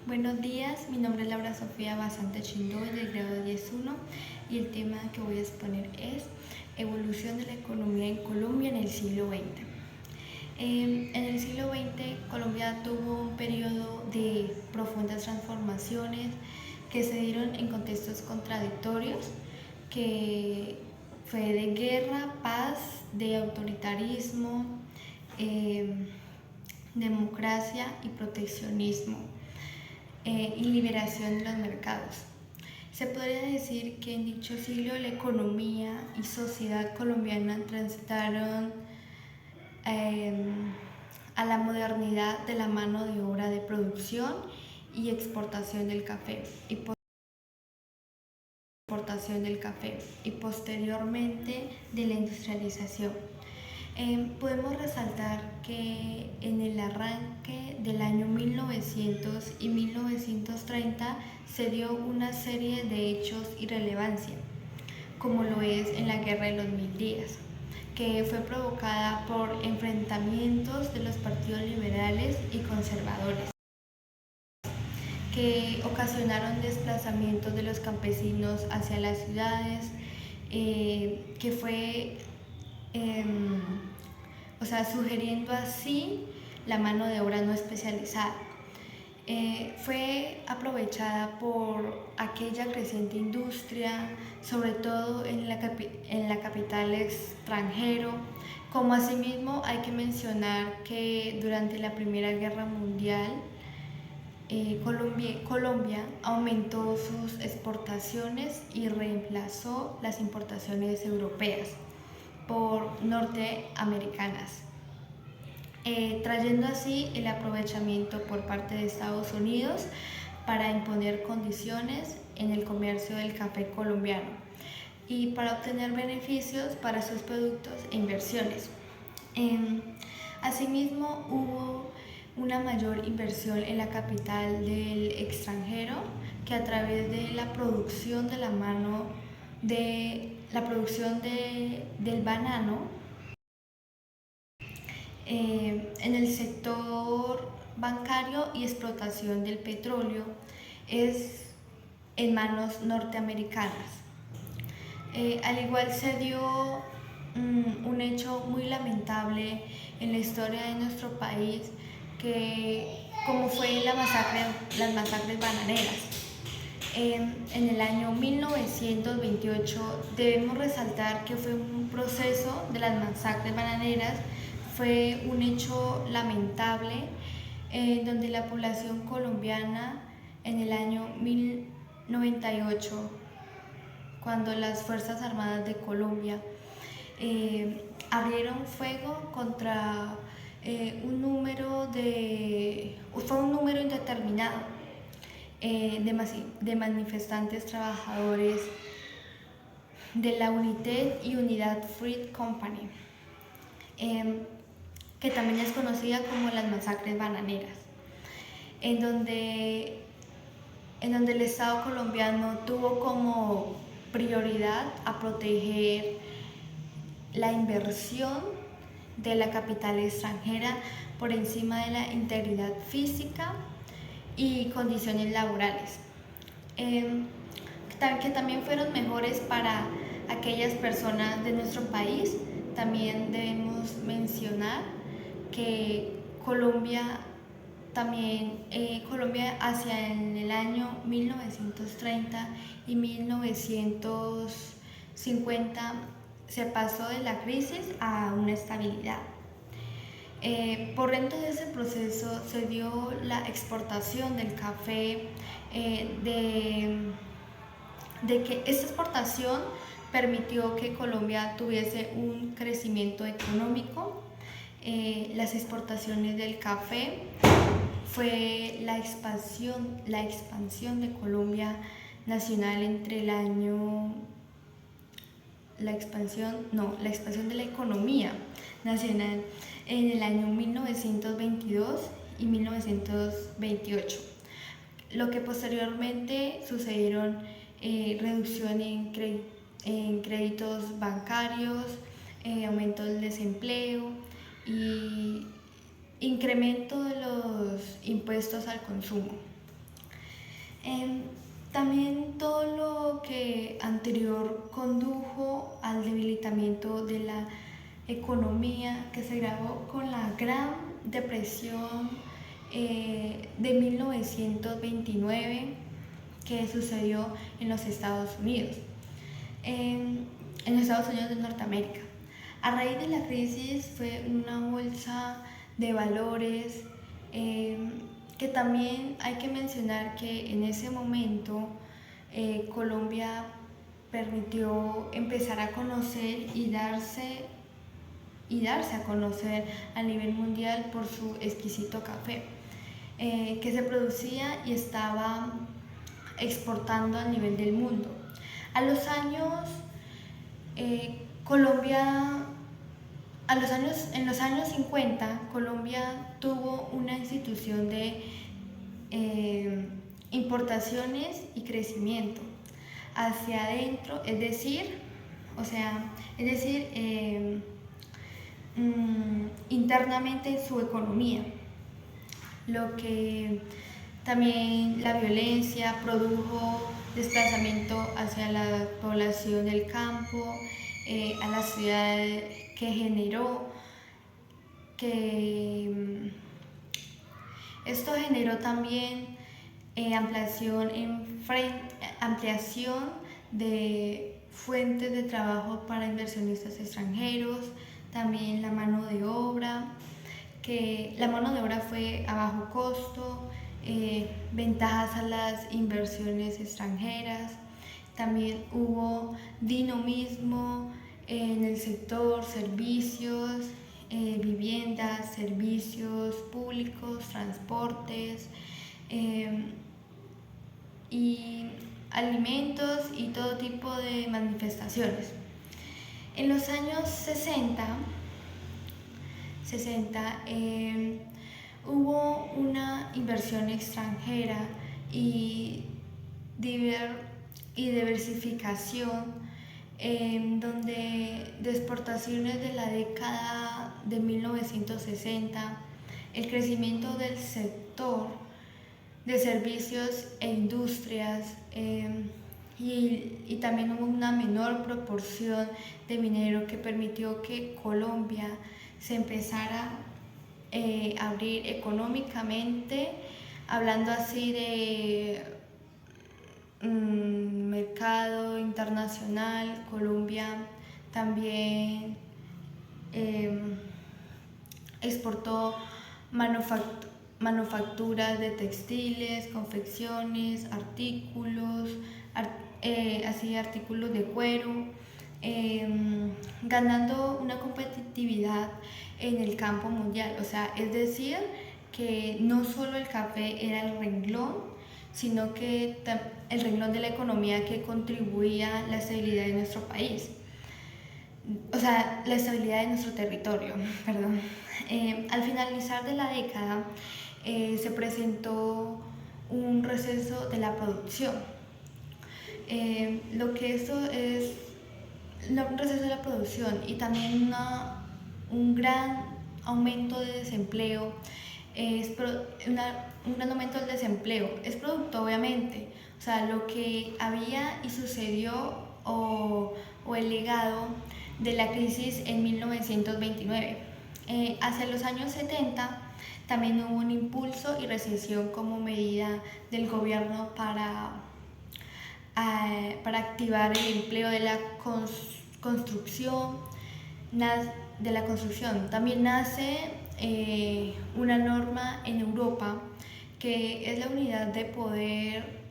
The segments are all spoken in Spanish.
Buenos días, mi nombre es Laura Sofía Basante Chindoy del grado 10.1 y el tema que voy a exponer es Evolución de la economía en Colombia en el siglo XX. En el siglo XX Colombia tuvo un periodo de profundas transformaciones que se dieron en contextos contradictorios, que fue de guerra, paz, de autoritarismo, democracia y proteccionismo y liberación de los mercados. Se podría decir que en dicho siglo la economía y sociedad colombiana transitaron a la modernidad de la mano de obra de producción y exportación del café y posteriormente de la industrialización. Podemos resaltar que en el arranque del año 1900 y 1930 se dio una serie de hechos y relevancia, como lo es en la Guerra de los Mil Días, que fue provocada por enfrentamientos de los partidos liberales y conservadores, que ocasionaron desplazamientos de los campesinos hacia las ciudades, que fue sugiriendo así la mano de obra no especializada. Fue aprovechada por aquella creciente industria, sobre todo en la capital extranjero, como asimismo hay que mencionar que durante la Primera Guerra Mundial Colombia aumentó sus exportaciones y reemplazó las importaciones europeas por norteamericanas, trayendo así el aprovechamiento por parte de Estados Unidos para imponer condiciones en el comercio del café colombiano y para obtener beneficios para sus productos e inversiones. Asimismo, hubo una mayor inversión en la capital del extranjero, que a través de la producción de la mano de la producción del banano en el sector bancario y explotación del petróleo es en manos norteamericanas. Al igual se dio un hecho muy lamentable en la historia de nuestro país, como fue las masacres bananeras. En el año 1928 debemos resaltar que fue un proceso de las masacres bananeras, fue un hecho lamentable donde la población colombiana en el año 1098, cuando las Fuerzas Armadas de Colombia abrieron fuego contra fue un número indeterminado de manifestantes trabajadores de la United y Unidad Fruit Company, que también es conocida como las masacres bananeras, en donde el Estado colombiano tuvo como prioridad a proteger la inversión de la capital extranjera por encima de la integridad física y condiciones laborales, que también fueron mejores para aquellas personas de nuestro país. También debemos mencionar que Colombia hacia en el año 1930 y 1950 se pasó de la crisis a una estabilidad. Por dentro de ese proceso se dio la exportación del café, de que esta exportación permitió que Colombia tuviese un crecimiento económico. Las exportaciones del café fue la expansión de Colombia nacional entre el año la expansión de la economía nacional en el año 1922 y 1928, lo que posteriormente sucedieron reducción en créditos bancarios, aumento del desempleo y incremento de los impuestos al consumo. Em, También todo lo que anterior condujo al debilitamiento de la economía que se agravó con la Gran Depresión de 1929 que sucedió en los Estados Unidos, en los Estados Unidos de Norteamérica. A raíz de la crisis fue una bolsa de valores que también hay que mencionar que en ese momento Colombia permitió empezar a conocer y darse a conocer a nivel mundial por su exquisito café que se producía y estaba exportando a nivel del mundo. A los años, en los años 50, Colombia tuvo una institución de importaciones y crecimiento hacia adentro, es decir, internamente en su economía, lo que también la violencia produjo desplazamiento hacia la población del campo, a la ciudad que generó que esto generó también ampliación de fuentes de trabajo para inversionistas extranjeros, también la mano de obra, que la mano de obra fue a bajo costo, ventajas a las inversiones extranjeras, también hubo dinamismo en el sector servicios, viviendas, servicios públicos, transportes y alimentos y todo tipo de manifestaciones. En los años 60 hubo una inversión extranjera y diversificación donde de exportaciones de la década de 1960, el crecimiento del sector de servicios e industrias y también hubo una menor proporción de minero que permitió que Colombia se empezara a abrir económicamente, hablando así de mercado internacional. Colombia también exportó manufacturas de textiles, confecciones, artículos de cuero, ganando una competitividad en el campo mundial. O sea, es decir, que no solo el café era el renglón, sino que el renglón de la economía que contribuía a la estabilidad de nuestro país. O sea, la estabilidad de nuestro territorio, perdón. Al finalizar de la década, se presentó un receso de la producción. Lo que esto es un receso de la producción y también un gran aumento de desempleo, un gran aumento del desempleo. Es producto, obviamente, o sea, lo que había y sucedió o el legado de la crisis en 1929. Hacia los años 70 también hubo un impulso y recesión como medida del gobierno para activar el empleo de la construcción. También nace una norma en Europa que es la unidad de poder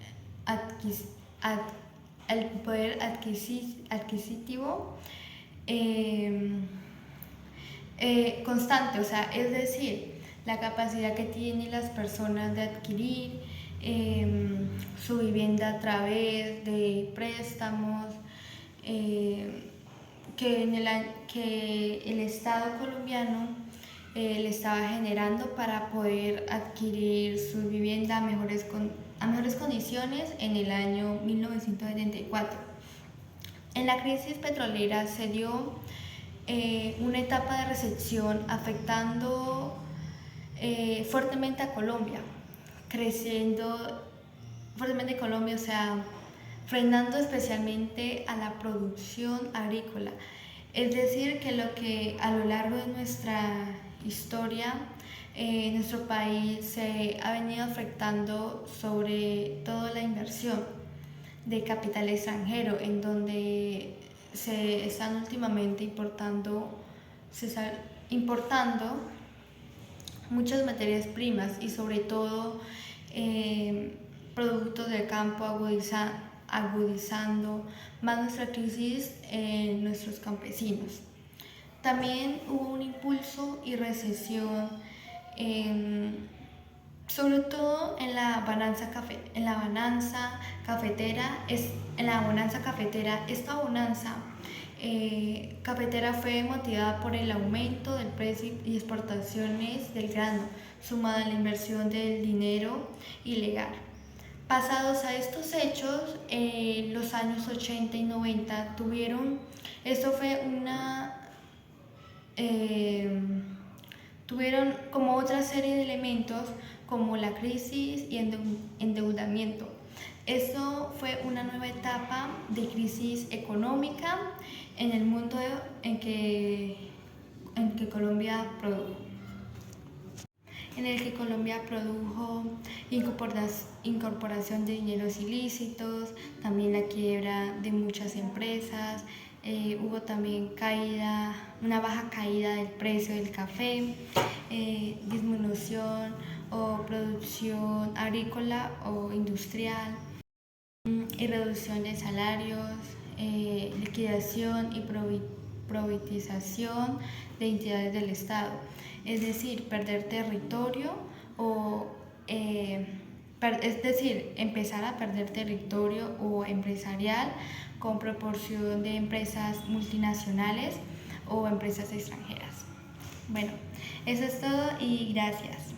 adquisitivo constante, o sea, es decir, la capacidad que tienen las personas de adquirir su vivienda a través de préstamos que el Estado colombiano le estaba generando para poder adquirir su vivienda a mejores condiciones en el año 1974. En la crisis petrolera se dio una etapa de recesión afectando fuertemente a Colombia, creciendo fuertemente Colombia, o sea, frenando especialmente a la producción agrícola. Es decir, que lo que a lo largo de nuestra historia, nuestro país se ha venido afectando sobre todo la inversión de capital extranjero, en donde se están últimamente se está importando muchas materias primas y sobre todo productos del campo agudizando más nuestra crisis en nuestros campesinos. También hubo un impulso y recesión, sobre todo en la bonanza cafetera. Esta bonanza cafetera fue motivada por el aumento del precio y exportaciones del grano, sumada a la inversión del dinero ilegal. Pasados a estos hechos, los años 80 y 90 tuvieron como otra serie de elementos como la crisis y endeudamiento. Esto fue una nueva etapa de crisis económica en el mundo en que Colombia produjo. En el que Colombia produjo incorporación de dineros ilícitos, también la quiebra de muchas empresas, hubo también una baja caída del precio del café, disminución o producción agrícola o industrial, y reducción de salarios, liquidación y privatización de entidades del Estado, es decir, perder territorio empezar a perder territorio o empresarial con proporción de empresas multinacionales o empresas extranjeras. Bueno, eso es todo y gracias.